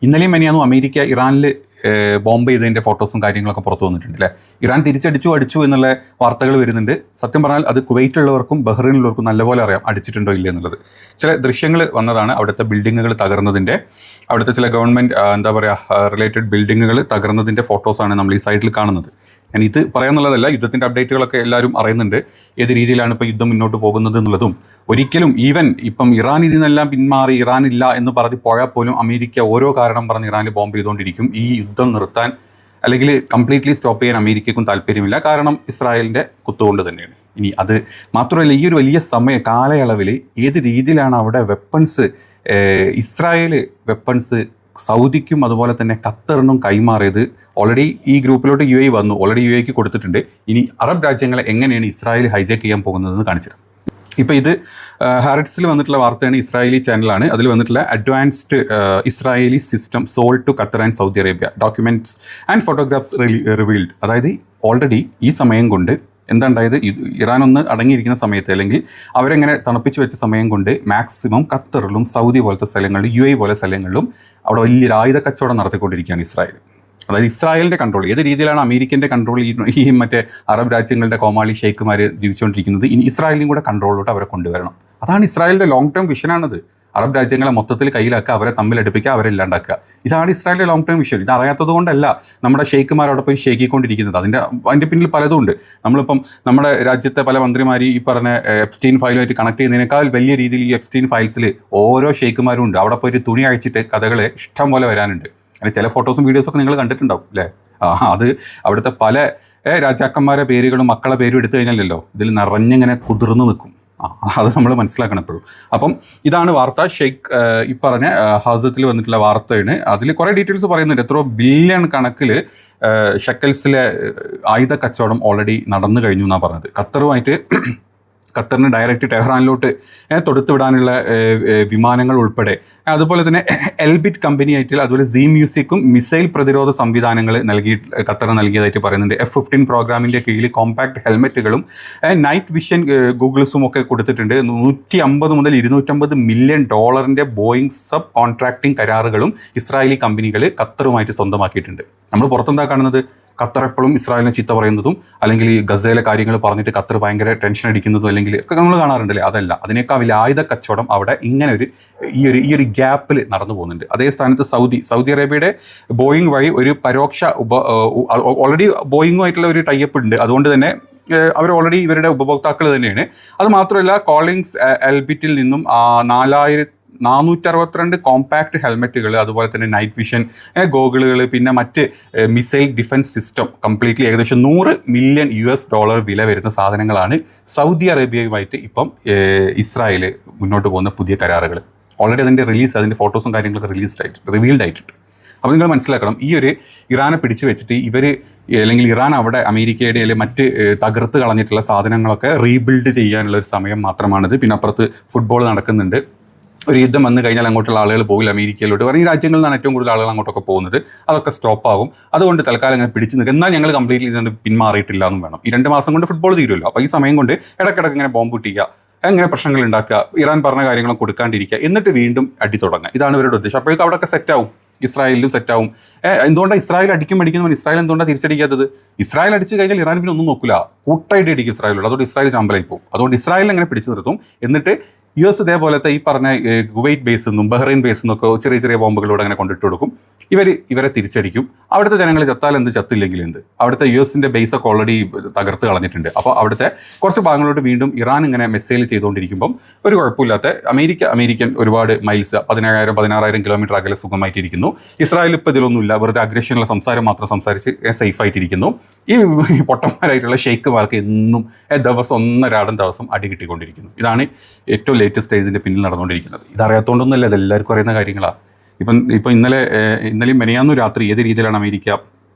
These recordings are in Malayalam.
ഇന്നലെയും മെനിയാന്നും അമേരിക്ക ഇറാനിൽ ബോംബ് ചെയ്തതിൻ്റെ ഫോട്ടോസും കാര്യങ്ങളൊക്കെ പുറത്തു വന്നിട്ടുണ്ട് അല്ലേ. ഇറാൻ അടിച്ചു എന്നുള്ള വാർത്തകൾ വരുന്നുണ്ട്. സത്യം പറഞ്ഞാൽ അത് കുവൈറ്റിലുള്ളവർക്കും ബഹ്റൈനിലുള്ളവർക്കും നല്ലപോലെ അറിയാം അടിച്ചിട്ടുണ്ടോ ഇല്ല എന്നുള്ളത്. ചില ദൃശ്യങ്ങൾ വന്നതാണ് അവിടുത്തെ ബിൽഡിങ്ങുകൾ തകർന്നതിൻ്റെ, അവിടുത്തെ ചില ഗവൺമെൻറ് എന്താ പറയുക റിലേറ്റഡ് ബിൽഡിങ്ങുകൾ തകർന്നതിൻ്റെ ഫോട്ടോസാണ് നമ്മൾ ഈ സൈഡിൽ കാണുന്നത്. ഞാൻ ഇത് പറയാന്നുള്ളതല്ല, യുദ്ധത്തിൻ്റെ അപ്ഡേറ്റുകളൊക്കെ എല്ലാവരും അറിയുന്നുണ്ട്, ഏത് രീതിയിലാണ് ഇപ്പോൾ യുദ്ധം മുന്നോട്ട് പോകുന്നത് എന്നുള്ളതും. ഒരിക്കലും ഈവൻ ഇപ്പം ഇറാൻ ഇതിൽ നിന്നെല്ലാം പിന്മാറി ഇറാനില്ല എന്ന് പറഞ്ഞ് പോയാൽ പോലും അമേരിക്ക ഓരോ കാരണം പറഞ്ഞ് ഇറാനിൽ ബോംബ് ചെയ്തുകൊണ്ടിരിക്കും. ഈ യുദ്ധം നിർത്താൻ അല്ലെങ്കിൽ കംപ്ലീറ്റ്ലി സ്റ്റോപ്പ് ചെയ്യാൻ അമേരിക്കയ്ക്കും താല്പര്യമില്ല. കാരണം ഇസ്രായേലിൻ്റെ കുത്തുകൊണ്ട് തന്നെയാണ്. ഇനി അത് മാത്രമല്ല, ഈ ഒരു വലിയ കാലയളവിൽ ഏത് രീതിയിലാണ് അവിടെ വെപ്പൺസ് ഇസ്രായേൽ വെപ്പൺസ് സൗദിക്കും അതുപോലെ തന്നെ ഖത്തറിനും കൈമാറിയത്. ഓൾറെഡി ഈ ഗ്രൂപ്പിലോട്ട് UAE വന്നു, ഓൾറെഡി UAEക്ക് കൊടുത്തിട്ടുണ്ട്. ഇനി അറബ് രാജ്യങ്ങളെ എങ്ങനെയാണ് ഇസ്രായേൽ ഹൈജാക്ക് ചെയ്യാൻ പോകുന്നതെന്ന് കാണിച്ചിട്ട്. ഇപ്പോൾ ഇത് ഹാരറ്റ്സിൽ വന്നിട്ടുള്ള വാർത്തയാണ്, ഇസ്രായേലി ചാനലാണ്. അതിൽ വന്നിട്ടുള്ള advanced Israeli system sold to Qatar and Saudi Arabia, documents and photographs revealed. അതായത് ഓൾറെഡി ഈ സമയം കൊണ്ട് എന്താ ഉണ്ടായത്, ഇറാൻ ഒന്ന് അടങ്ങിയിരിക്കുന്ന സമയത്ത് അല്ലെങ്കിൽ അവരെങ്ങനെ തണുപ്പിച്ച് വെച്ച സമയം കൊണ്ട് മാക്സിമം ഖത്തറിലും സൗദി പോലത്തെ സ്ഥലങ്ങളിലും UAE പോലെ സ്ഥലങ്ങളിലും അവിടെ വലിയൊരു ആയുധ കച്ചവടം നടത്തിക്കൊണ്ടിരിക്കുകയാണ് ഇസ്രായേൽ. അതായത് ഇസ്രായേലിൻ്റെ കൺട്രോൾ ഏത് രീതിയിലാണ് അമേരിക്കൻ്റെ കൺട്രോൾ ഈ മറ്റേ അറബ് രാജ്യങ്ങളുടെ കോമാളി ഷെയ്ഖുമാർ ജീവിച്ചുകൊണ്ടിരിക്കുന്നത്, ഇനി ഇസ്രായേലിനും കൂടെ കൺട്രോളിലോട്ട് അവരെ കൊണ്ടുവരണം. അതാണ് ഇസ്രായേലിൻ്റെ ലോങ് ടേം വിഷനാണത്. അറബ് രാജ്യങ്ങളെ മൊത്തത്തിൽ കയ്യിലാക്കുക, അവരെ തമ്മിലടുപ്പിക്കുക, അവരെ ഇല്ലാണ്ടാക്കുക. ഇതാണ് ഇസ്രായേലിൻ്റെ ലോങ് ടേം വിഷൻ. ഇത് അറിയാത്തത് കൊണ്ടല്ല നമ്മുടെ ഷെയ്ഖുമാരോടെ പോയി ഷെയ്ക്കിക്കൊണ്ടിരിക്കുന്നത്. അതിൻ്റെ പിന്നിൽ പലതും ഉണ്ട്. നമ്മളിപ്പം നമ്മുടെ രാജ്യത്തെ പല മന്ത്രിമാർ ഈ പറഞ്ഞ എപ്സ്റ്റീൻ ഫയലുമായിട്ട് കണക്ട് ചെയ്യുന്നതിനേക്കാൾ വലിയ രീതിയിൽ ഈ എപ്സ്റ്റീൻ ഫയൽസിൽ ഓരോ ഷെയ്ഖുമാരും ഉണ്ട്. അവിടെ പോയിട്ട് തുണി അഴിച്ചിട്ട് കഥകൾ ഇഷ്ടം പോലെ വരാനുണ്ട്. അങ്ങനെ ചില ഫോട്ടോസും വീഡിയോസൊക്കെ നിങ്ങൾ കണ്ടിട്ടുണ്ടാവും അല്ലേ. അത് അവിടുത്തെ പല രാജാക്കന്മാരുടെ പേരുകളും മക്കളെ പേരും എടുത്തു കഴിഞ്ഞാലല്ലോ ഇതിൽ നിറഞ്ഞിങ്ങനെ കുതിർന്ന് നിൽക്കും. അത് നമ്മൾ മനസ്സിലാക്കണം എപ്പോഴും. അപ്പം ഇതാണ് വാർത്ത. ഷെയ്ഖ് ഈ പറഞ്ഞ ഹാസത്തിൽ വന്നിട്ടുള്ള വാർത്തയാണ്. അതിൽ കുറേ ഡീറ്റെയിൽസ് പറയുന്നുണ്ട്. എത്രയോ ബില്യൺ കണക്കിൽ ഷെക്കൽസിലെ ആയുധ കച്ചവടം ഓൾറെഡി നടന്നു കഴിഞ്ഞു എന്നാണ് പറഞ്ഞത്. ഖത്തറിന് ഡയറക്റ്റ് ടെഹ്റാനിലോട്ട് തൊടുത്തുവിടാനുള്ള വിമാനങ്ങൾ ഉൾപ്പെടെ, അതുപോലെ തന്നെ എൽബിറ്റ് കമ്പനിയായിട്ട് അതുപോലെ സീ മ്യൂസിക്കും മിസൈൽ പ്രതിരോധ സംവിധാനങ്ങൾ ഖത്തറിന് നൽകിയതായിട്ട് പറയുന്നുണ്ട്. F-15 പ്രോഗ്രാമിൻ്റെ കീഴിൽ കോമ്പാക്ട് ഹെൽമെറ്റുകളും നൈറ്റ് വിഷൻ ഗൂഗിൾസും ഒക്കെ കൊടുത്തിട്ടുണ്ട്. 150 മുതൽ 250 മില്യൺ ഡോളറിൻ്റെ ബോയിങ് സബ് കോൺട്രാക്ടിങ് കരാറുകളും ഇസ്രായേലി കമ്പനികൾ ഖത്തറുമായിട്ട് സ്വന്തമാക്കിയിട്ടുണ്ട്. നമ്മൾ പുറത്തെന്താ കാണുന്നത്, ഖത്തർ എപ്പോഴും ഇസ്രായേലിനെ ചീത്ത പറയുന്നതും അല്ലെങ്കിൽ ഈ ഗസയിലെ കാര്യങ്ങൾ പറഞ്ഞിട്ട് ഖത്തർ ഭയങ്കര ടെൻഷൻ അടിക്കുന്നതും അല്ലെങ്കിൽ ഒക്കെ നമ്മൾ കാണാറുണ്ടല്ലേ. അതല്ല, അതിനേക്കാൾ വലിയ ആയുധ കച്ചവടം അവിടെ ഇങ്ങനെ ഈ ഒരു ഗ്യാപ്പിൽ നടന്നു പോകുന്നുണ്ട്. അതേ സ്ഥാനത്ത് സൗദി അറേബ്യയുടെ ബോയിങ് വഴി ഒരു പരോക്ഷ ഓൾറെഡി ബോയിങ്ങുമായിട്ടുള്ള ഒരു ടൈപ്പ് ഉണ്ട്. അതുകൊണ്ട് തന്നെ അവർ ഓൾറെഡി ഇവരുടെ ഉപഭോക്താക്കൾ തന്നെയാണ്. അത് മാത്രമല്ല, കോളിങ്സ് എൽബിറ്റിൽ നിന്നും 462 കോമ്പാക്ട് ഹെൽമെറ്റുകൾ, അതുപോലെ തന്നെ നൈറ്റ് വിഷൻ ഗോഗിളുകൾ, പിന്നെ മറ്റ് മിസൈൽ ഡിഫൻസ് സിസ്റ്റം കംപ്ലീറ്റ്ലി ഏകദേശം $100 മില്യൺ വില വരുന്ന സാധനങ്ങളാണ് സൗദി അറേബ്യയുമായിട്ട് ഇപ്പം ഇസ്രായേൽ മുന്നോട്ട് പോകുന്ന പുതിയ കരാറുകൾ. ഓൾറെഡി അതിൻ്റെ ഫോട്ടോസും കാര്യങ്ങളൊക്കെ റിവീൽഡ് ആയിട്ടുണ്ട്. അപ്പോൾ നിങ്ങൾ മനസ്സിലാക്കണം, ഈ ഒരു ഇറാനെ പിടിച്ചു വെച്ചിട്ട് അല്ലെങ്കിൽ ഇറാൻ അവിടെ അമേരിക്കയുടെ അല്ലെങ്കിൽ മറ്റ് തകർത്ത് കളഞ്ഞിട്ടുള്ള സാധനങ്ങളൊക്കെ റീബിൽഡ് ചെയ്യാനുള്ള ഒരു സമയം മാത്രമാണിത്. പിന്നെ അപ്പുറത്ത് ഫുട്ബോൾ നടക്കുന്നുണ്ട്. ഒരു യുദ്ധം വന്നു കഴിഞ്ഞാൽ അങ്ങോട്ടുള്ള ആളുകൾ പോകില്ല അമേരിക്കയിലോട്ട്. പറഞ്ഞ ഈ രാജ്യങ്ങളിൽ നിന്നാണ് ഏറ്റവും കൂടുതൽ ആളുകൾ അങ്ങോട്ടൊക്കെ പോകുന്നത്. അതൊക്കെ സ്റ്റോപ്പ് ആകും. അതുകൊണ്ട് തൽക്കാലം ഇങ്ങനെ പിടിച്ചു നിൽക്കുക. എന്നാൽ ഞങ്ങൾ കംപ്ലീറ്റ്ലി ഇതുകൊണ്ട് പിന്മാറിയിട്ടില്ല എന്നും വേണം. ഈ 2 മാസം കൊണ്ട് ഫുട്ബോൾ തീരുമല്ലോ. അപ്പോൾ ഈ സമയം കൊണ്ട് ഇടയ്ക്കിടയ്ക്ക് ഇങ്ങനെ ബോംബ് പൊട്ടിക്കുക, അങ്ങനെ പ്രശ്നങ്ങൾ ഉണ്ടാക്കുക, ഇറാൻ പറഞ്ഞ കാര്യങ്ങളും കൊടുക്കാണ്ടിരിക്കുക, എന്നിട്ട് വീണ്ടും അടി തുടങ്ങുക. ഇതാണ് ഇവരുടെ ഉദ്ദേശം. അപ്പോഴേക്കും അവിടെയൊക്കെ സെറ്റാവും, ഇസ്രായേലിലും സെറ്റാവും. എന്തുകൊണ്ടാണ് ഇസ്രായേൽ അടിക്കുമ്പോൾ ഇസ്രായേൽ എന്തുകൊണ്ടാണ് തിരിച്ചടിക്കാത്തത്? ഇസ്രായേൽ അടിച്ചു കഴിഞ്ഞാൽ ഇറാൻ പിന്നെ ഒന്നും നോക്കില്ല, കൂട്ടായിട്ട് അടിക്കും ഇസ്രായേലുള്ളൂ. അതുകൊണ്ട് ഇസ്രായേൽ ചാമ്പലായി പോകും. അതുകൊണ്ട് ഇസ്രായേൽ അങ്ങനെ പിടിച്ചു നിർത്തും. എന്നിട്ട് US ഇതേപോലത്തെ ഈ പറഞ്ഞ കുവൈറ്റ് ബേസിൽ നിന്നും ബഹ്റൈൻ ബേസിൽ നിന്നൊക്കെ ചെറിയ ബോംബുകളോട് അങ്ങനെ കൊണ്ടിട്ട് കൊടുക്കും. ഇവരെ തിരിച്ചടിക്കും. അവിടുത്തെ ജനങ്ങൾ ചത്താൽ എന്ത്, ചത്തില്ലെങ്കിൽ എന്ത്. അവിടുത്തെ US ബേസൊക്കെ ഓൾറെഡി തകർത്ത് കളഞ്ഞിട്ടുണ്ട്. അപ്പോൾ അവിടുത്തെ കുറച്ച് ഭാഗങ്ങളോട്ട് വീണ്ടും ഇറാൻ ഇങ്ങനെ മെസ്സേൽ ചെയ്തുകൊണ്ടിരിക്കുമ്പം ഒരു കുഴപ്പമില്ലാത്ത അമേരിക്കൻ ഒരുപാട് മൈൽസ് 16,000 കിലോമീറ്റർ അകലെ സുഖമായിട്ടിരിക്കുന്നു. ഇസ്രായേൽ ഇപ്പോൾ ഇതിലൊന്നുമില്ല, വെറുതെ അഗ്രഷനുള്ള സംസാരം മാത്രം സംസാരിച്ച് സേഫായിട്ടിരിക്കുന്നു. ഈ പൊട്ടന്മാരായിട്ടുള്ള ഷെയ്ഖുമാർക്ക് എന്നും ദിവസം ഒന്നരാടം ദിവസം അടി കിട്ടിക്കൊണ്ടിരിക്കുന്നു. ഇതാണ് ഏറ്റവും ലേറ്റസ്റ്റ് ഇതിൻ്റെ പിന്നിൽ നടന്നുകൊണ്ടിരിക്കുന്നത്. ഇതറിയാത്തതുകൊണ്ടൊന്നുമല്ല, ഇതെല്ലാവർക്കും അറിയുന്ന കാര്യങ്ങളാണ്. ഇപ്പം ഇന്നലെയും മെനയാന്നും രാത്രി ഏത് രീതിയിലാണ് അമേരിക്ക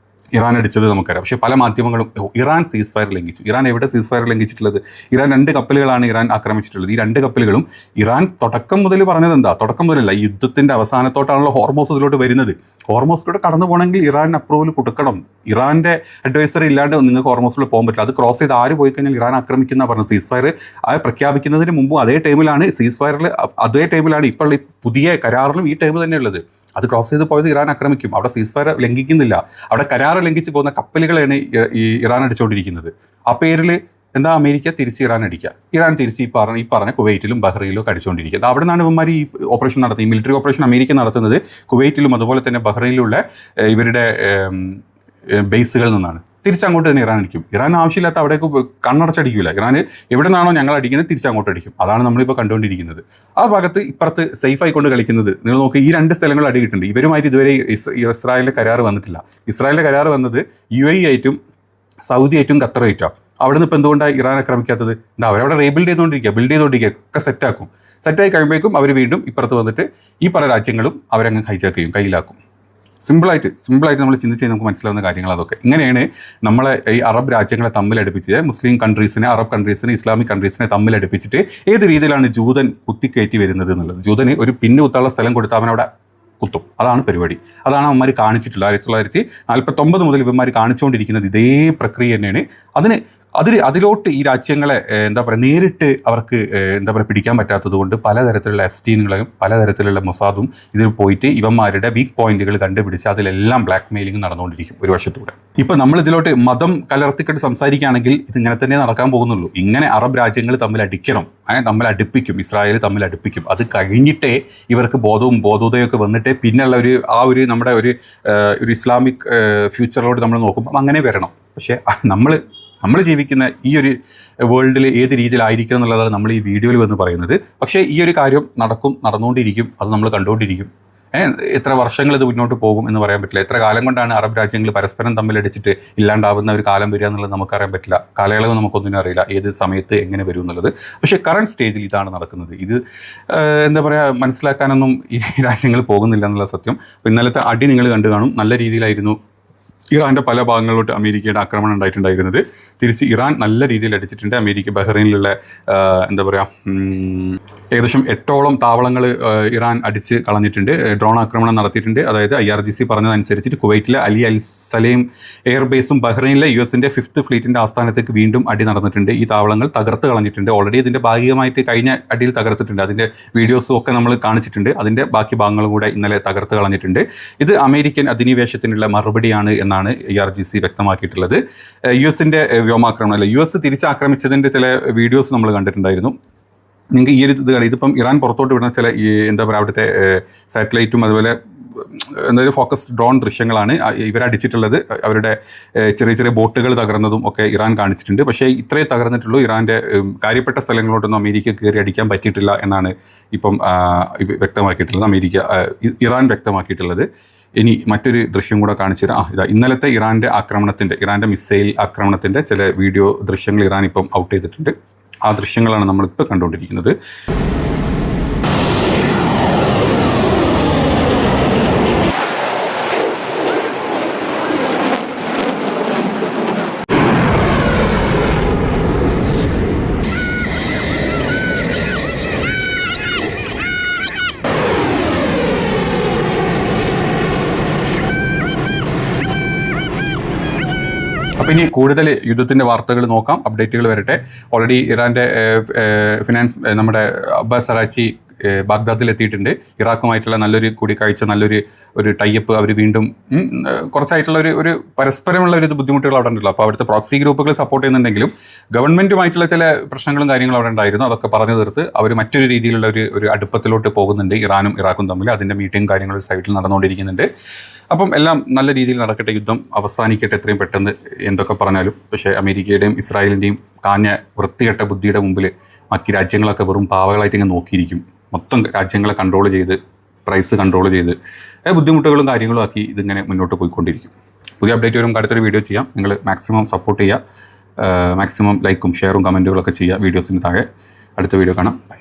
ഇറാൻ അടിച്ചത് നമുക്കറിയാം. പക്ഷേ പല മാധ്യമങ്ങളും ഇറാൻ സീസ് ഫയർ ലംഘിച്ചു. ഇറാൻ എവിടെ സീസ് ഫയർ ലംഘിച്ചിട്ടുള്ളത്? ഇറാൻ 2 കപ്പലുകളാണ് ഇറാൻ ആക്രമിച്ചിട്ടുള്ളത്. ഈ 2 കപ്പലുകളും ഇറാൻ തുടക്കം മുതൽ പറഞ്ഞത് എന്താ, തുടക്കം മുതലല്ല, ഈ യുദ്ധത്തിൻ്റെ അവസാനത്തോട്ടാണല്ലോ ഹോർമോസ് ഇതിലോട്ട് വരുന്നത്. ഹോർമോസിലൂടെ കടന്നു പോകണമെങ്കിൽ ഇറാൻ അപ്രൂവൽ കൊടുക്കണം. ഇറാൻ്റെ അഡ്വൈസറി ഇല്ലാണ്ട് നിങ്ങൾക്ക് ഹോർമോസിലൂടെ പോകാൻ പറ്റില്ല. അത് ക്രോസ് ചെയ്ത് ആര് പോയി കഴിഞ്ഞാൽ ഇറാൻ ആക്രമിക്കുന്ന പറഞ്ഞത്. സീസ് ഫയർ പ്രഖ്യാപിക്കുന്നതിന് മുമ്പും അതേ ടൈമിലാണ്, സീസ് ഫയറിൽ അതേ ടൈമിലാണ് ഇപ്പോൾ പുതിയ കരാറിലും ഈ ടൈം തന്നെയുള്ളത്. അത് ക്രോസ് ചെയ്ത് പോയത് ഇറാൻ ആക്രമിക്കും. അവിടെ സീസ് ഫയർ ലംഘിക്കുന്നില്ല, അവിടെ കരാറ് ലംഘിച്ച് പോകുന്ന കപ്പലുകളാണ് ഈ ഇറാൻ അടിച്ചുകൊണ്ടിരിക്കുന്നത്. ആ പേരിൽ എന്താ അമേരിക്ക തിരിച്ച് ഇറാൻ അടിക്കുക, ഇറാൻ തിരിച്ച് ഈ പറഞ്ഞ കുവൈറ്റിലും ബഹ്റൈനിലും ഒക്കെ അടിച്ചുകൊണ്ടിരിക്കുക. അവിടെ നിന്നാണ് ഇവന്മാർ ഈ ഓപ്പറേഷൻ നടത്തുന്നത്. ഈ മിലിറ്ററി ഓപ്പറേഷൻ അമേരിക്ക നടത്തുന്നത് കുവൈറ്റിലും അതുപോലെ തന്നെ ബഹ്റൈനിലുള്ള ഇവരുടെ ബേസുകളിൽ നിന്നാണ്. തിരിച്ചങ്ങോട്ട് തന്നെ ഇറാൻ അടിക്കും. ഇറാൻ ആവശ്യമില്ലാത്ത അവിടേക്ക് കണ്ണടച്ചടിക്കില്ല. ഇറാൻ എവിടെ നിന്നാണോ ഞങ്ങൾ അടിക്കുന്നത് തിരിച്ചങ്ങോട്ട് അടിക്കും. അതാണ് നമ്മളിപ്പോൾ കണ്ടുകൊണ്ടിരിക്കുന്നത്. ആ ഭാഗത്ത് ഇപ്പുറത്ത് സേഫ് ആയിക്കൊണ്ട് കളിക്കുന്നത് നിങ്ങൾ നോക്കി, ഈ 2 സ്ഥലങ്ങൾ അടി കിട്ടുന്നുണ്ട്. ഇവരുമായിട്ട് ഇതുവരെ ഇസ്രായേലിൻ്റെ കരാറ് വന്നിട്ടില്ല. ഇസ്രായേലിൻ്റെ കരാറ് വന്നത് UAE ആയിട്ടും സൗദി ആയിട്ടും ഖത്തർ ആയിട്ടാണ്. അവിടെ നിന്ന് ഇപ്പോൾ എന്തുകൊണ്ടാണ് ഇറാൻ ആക്രമിക്കാത്തത്? എന്താ അവരവിടെ റീബിൽഡ് ചെയ്തുകൊണ്ടിരിക്കുക, ഒക്കെ സെറ്റാക്കും. സെറ്റായി കഴിയുമ്പോഴേക്കും അവർ വീണ്ടും ഇപ്പുറത്ത് വന്നിട്ട് ഈ പല രാജ്യങ്ങളും അവരങ്ങ് ഹൈജാക്ക് ചെയ്യും, കയ്യിലാക്കും. സിമ്പിളായിട്ട് നമ്മൾ ചിന്തിച്ച് നമുക്ക് മനസ്സിലാവുന്ന കാര്യങ്ങൾ അതൊക്കെ. ഇങ്ങനെയാണ് നമ്മളെ ഈ അറബ് രാജ്യങ്ങളെ തമ്മിലടുപ്പിച്ച്, മുസ്ലിം കൺട്രീസിനെ, അറബ് കൺട്രീസിനെ, ഇസ്ലാമിക് കൺട്രീസിനെ തമ്മിലടുപ്പിച്ചിട്ട് ഏത് രീതിയിലാണ് ജൂതൻ കുത്തിക്കയറ്റി വരുന്നത് എന്നുള്ളത്. ജൂതന് ഒരു പിന്ന് കുത്താനുള്ള സ്ഥലം കൊടുത്താൽ അവനവിടെ കുത്തും. അതാണ് പരിപാടി. അതാണ് അവന്മാർ കാണിച്ചിട്ടുള്ളത്. 1949 മുതൽ ഇവന്മാർ കാണിച്ചുകൊണ്ടിരിക്കുന്നത് ഇതേ പ്രക്രിയ തന്നെയാണ്. അതിലോട്ട് ഈ രാജ്യങ്ങളെ എന്താ പറയുക, നേരിട്ട് അവർക്ക് എന്താ പറയുക പിടിക്കാൻ പറ്റാത്തത് കൊണ്ട് പലതരത്തിലുള്ള എഫ്സ്റ്റീനുകളും പലതരത്തിലുള്ള മൊസാദും ഇതിൽ പോയിട്ട് ഇവന്മാരുടെ വീക്ക് പോയിന്റുകൾ കണ്ടുപിടിച്ച് അതിലെല്ലാം ബ്ലാക്ക് മെയിലിംഗ് നടന്നുകൊണ്ടിരിക്കും ഒരു വശത്തൂടെ. ഇപ്പം നമ്മൾ ഇതിലോട്ട് മതം കലർത്തിക്കിട്ട് സംസാരിക്കുകയാണെങ്കിൽ ഇതിങ്ങനെ തന്നെ നടക്കാൻ പോകുന്നുള്ളൂ. ഇങ്ങനെ അറബ് രാജ്യങ്ങൾ തമ്മിൽ അടിക്കണം, തമ്മിൽ അടുപ്പിക്കും, ഇസ്രായേൽ തമ്മിൽ അടുപ്പിക്കും. അത് കഴിഞ്ഞിട്ടേ ഇവർക്ക് ബോധോദയമൊക്കെ വന്നിട്ട് പിന്നെയുള്ള ഒരു നമ്മുടെ ഒരു ഇസ്ലാമിക് ഫ്യൂച്ചറിലോട്ട് നമ്മൾ നോക്കുമ്പോൾ അങ്ങനെ വരണം. പക്ഷേ നമ്മൾ ജീവിക്കുന്ന ഈ ഒരു വേൾഡിൽ ഏത് രീതിയിലായിരിക്കണം എന്നുള്ളതാണ് നമ്മൾ ഈ വീഡിയോയിൽ വന്ന് പറയുന്നത്. പക്ഷേ ഈ ഒരു കാര്യം നടന്നുകൊണ്ടിരിക്കും, അത് നമ്മൾ കണ്ടുകൊണ്ടിരിക്കും. എത്ര വർഷങ്ങൾ ഇത് മുന്നോട്ട് പോകും എന്ന് പറയാൻ പറ്റില്ല. എത്ര കാലം കൊണ്ടാണ് അറബ് രാജ്യങ്ങൾ പരസ്പരം തമ്മിലടിച്ചിട്ട് ഇല്ലാണ്ടാവുന്ന ഒരു കാലം വരിക എന്നുള്ളത് നമുക്കറിയാൻ പറ്റില്ല. കാലയളവ് നമുക്കൊന്നും അറിയില്ല, ഏത് സമയത്ത് എങ്ങനെ വരും എന്നുള്ളത്. പക്ഷേ കറണ്ട് സ്റ്റേജിൽ ഇതാണ് നടക്കുന്നത്. ഇത് എന്താ പറയുക, മനസ്സിലാക്കാനൊന്നും ഈ രാജ്യങ്ങൾ പോകുന്നില്ല എന്നുള്ള സത്യം. അപ്പോൾ ഇന്നലത്തെ അടി നിങ്ങൾ കണ്ടു കാണും. നല്ല രീതിയിലായിരുന്നു ഇറാൻ്റെ പല ഭാഗങ്ങളിലോട്ട് അമേരിക്കയുടെ ആക്രമണം ഉണ്ടായിട്ടുണ്ടായിരുന്നത്. തിരിച്ച് ഇറാൻ നല്ല രീതിയിൽ അടിച്ചിട്ടുണ്ട്. അമേരിക്ക ബഹ്റൈനിലുള്ള എന്താ പറയുക ഏകദേശം 8ഓളം താവളങ്ങൾ ഇറാൻ അടിച്ച് കളഞ്ഞിട്ടുണ്ട്, ഡ്രോൺ ആക്രമണം നടത്തിയിട്ടുണ്ട്. അതായത് IRGC പറഞ്ഞതനുസരിച്ചിട്ട് കുവൈറ്റിലെ അലി അൽ സലേം എയർബേസും ബഹ്റൈനിലെ US-ന്റെ 5th ഫ്ലീറ്റിൻ്റെ ആസ്ഥാനത്തേക്ക് വീണ്ടും അടി നടന്നിട്ടുണ്ട്. ഈ താവളങ്ങൾ തകർത്ത് കളഞ്ഞിട്ടുണ്ട്. ഓൾറെഡി ഇതിൻ്റെ ഭാഗികമായിട്ട് കഴിഞ്ഞ അടിയിൽ തകർത്തിട്ടുണ്ട്. അതിൻ്റെ വീഡിയോസും ഒക്കെ നമ്മൾ കാണിച്ചിട്ടുണ്ട്. അതിൻ്റെ ബാക്കി ഭാഗങ്ങളും കൂടെ ഇന്നലെ തകർത്ത് കളഞ്ഞിട്ടുണ്ട്. ഇത് അമേരിക്കൻ അധിനിവേശത്തിനുള്ള മറുപടിയാണ് എന്നാണ് IRGC വ്യക്തമാക്കിയിട്ടുള്ളത്. US-ന്റെ വ്യോമാക്രമണം അല്ല, US തിരിച്ചാക്രമിച്ചതിൻ്റെ ചില വീഡിയോസ് നമ്മൾ കണ്ടിട്ടുണ്ടായിരുന്നു. നിങ്ങൾക്ക് ഈ ഒരു ഇതിപ്പം ഇറാൻ പുറത്തോട്ട് വിടുന്ന ചില എന്താ പറയുക അവിടുത്തെ സാറ്റലൈറ്റും അതുപോലെ എന്തായാലും ഫോക്കസ്ഡ് ഡ്രോൺ ദൃശ്യങ്ങളാണ് ഇവരടിച്ചിട്ടുള്ളത്. അവരുടെ ചെറിയ ചെറിയ ബോട്ടുകൾ തകർന്നതും ഒക്കെ ഇറാൻ കാണിച്ചിട്ടുണ്ട്. പക്ഷേ ഇത്രേ തകർന്നിട്ടുള്ളൂ. ഇറാൻ്റെ കാര്യപ്പെട്ട സ്ഥലങ്ങളോട്ടൊന്നും അമേരിക്ക കയറി അടിക്കാൻ പറ്റിയിട്ടില്ല എന്നാണ് ഇപ്പം വ്യക്തമാക്കിയിട്ടുള്ളത്. ഇറാൻ വ്യക്തമാക്കിയിട്ടുള്ളത്. ഇനി മറ്റൊരു ദൃശ്യം കൂടെ കാണിച്ചു തരാം. ഇതാ ഇന്നലത്തെ ഇറാൻ്റെ മിസൈൽ ആക്രമണത്തിൻ്റെ ചില വീഡിയോ ദൃശ്യങ്ങൾ ഇറാൻ ഇപ്പം ഔട്ട് ചെയ്തിട്ടുണ്ട്. ആ ദൃശ്യങ്ങളാണ് നമ്മളിപ്പോൾ കണ്ടുകൊണ്ടിരിക്കുന്നത്. അപ്പോൾ ഇനി കൂടുതൽ യുദ്ധത്തിൻ്റെ വാർത്തകൾ നോക്കാം, അപ്ഡേറ്റുകൾ വരട്ടെ. ഓൾറെഡി ഇറാൻ്റെ ഫിനാൻസ് നമ്മുടെ അബ്ബാസ് അറാച്ചി ബാഗ്ദാദിൽ എത്തിയിട്ടുണ്ട്. ഇറാഖുമായിട്ടുള്ള നല്ലൊരു കൂടിക്കാഴ്ച, ഒരു ടൈപ്പ് അവർ വീണ്ടും കുറച്ചായിട്ടുള്ള ഒരു പരസ്പരമുള്ള ഒരു ബുദ്ധിമുട്ടുകൾ അവിടെ ഉണ്ടല്ലോ. അപ്പോൾ അവിടുത്തെ പ്രോക്സി ഗ്രൂപ്പുകൾ സപ്പോർട്ട് ചെയ്യുന്നുണ്ടെങ്കിലും ഗവൺമെൻറ്റുമായിട്ടുള്ള ചില പ്രശ്നങ്ങളും കാര്യങ്ങളും അവിടെ ഉണ്ടായിരുന്നു. അതൊക്കെ പറഞ്ഞു തീർത്ത് അവർ മറ്റൊരു രീതിയിലുള്ള ഒരു അടുപ്പത്തിലോട്ട് പോകുന്നുണ്ട്. ഇറാനും ഇറാഖും തമ്മിൽ അതിൻ്റെ മീറ്റിംഗ് കാര്യങ്ങൾ സൈഡിൽ നടന്നുകൊണ്ടിരിക്കുന്നുണ്ട്. അപ്പം എല്ലാം നല്ല രീതിയിൽ നടക്കട്ടെ, യുദ്ധം അവസാനിക്കട്ടെ എത്രയും പെട്ടെന്ന് എന്തൊക്കെ പറഞ്ഞാലും. പക്ഷേ അമേരിക്കയുടെയും ഇസ്രായേലിൻ്റെയും കാഞ്ഞ വൃത്തികെട്ട ബുദ്ധിയുടെ മുമ്പിൽ ബാക്കി രാജ്യങ്ങളൊക്കെ വെറും പാവകളായിട്ട് ഇങ്ങനെ നോക്കിയിരിക്കും. മൊത്തം രാജ്യങ്ങളെ കൺട്രോൾ ചെയ്ത്, പ്രൈസ് കൺട്രോൾ ചെയ്ത്, ബുദ്ധിമുട്ടുകളും കാര്യങ്ങളും ആക്കി ഇതിങ്ങനെ മുന്നോട്ട് പോയിക്കൊണ്ടിരിക്കും. പുതിയ അപ്ഡേറ്റ് വരും, അടുത്തൊരു വീഡിയോ ചെയ്യാം. നിങ്ങൾ മാക്സിമം സപ്പോർട്ട് ചെയ്യുക, മാക്സിമം ലൈക്കും ഷെയറും കമൻറ്റുകളൊക്കെ ചെയ്യുക വീഡിയോസിന് താഴെ. അടുത്ത വീഡിയോ കാണാം. ബൈ.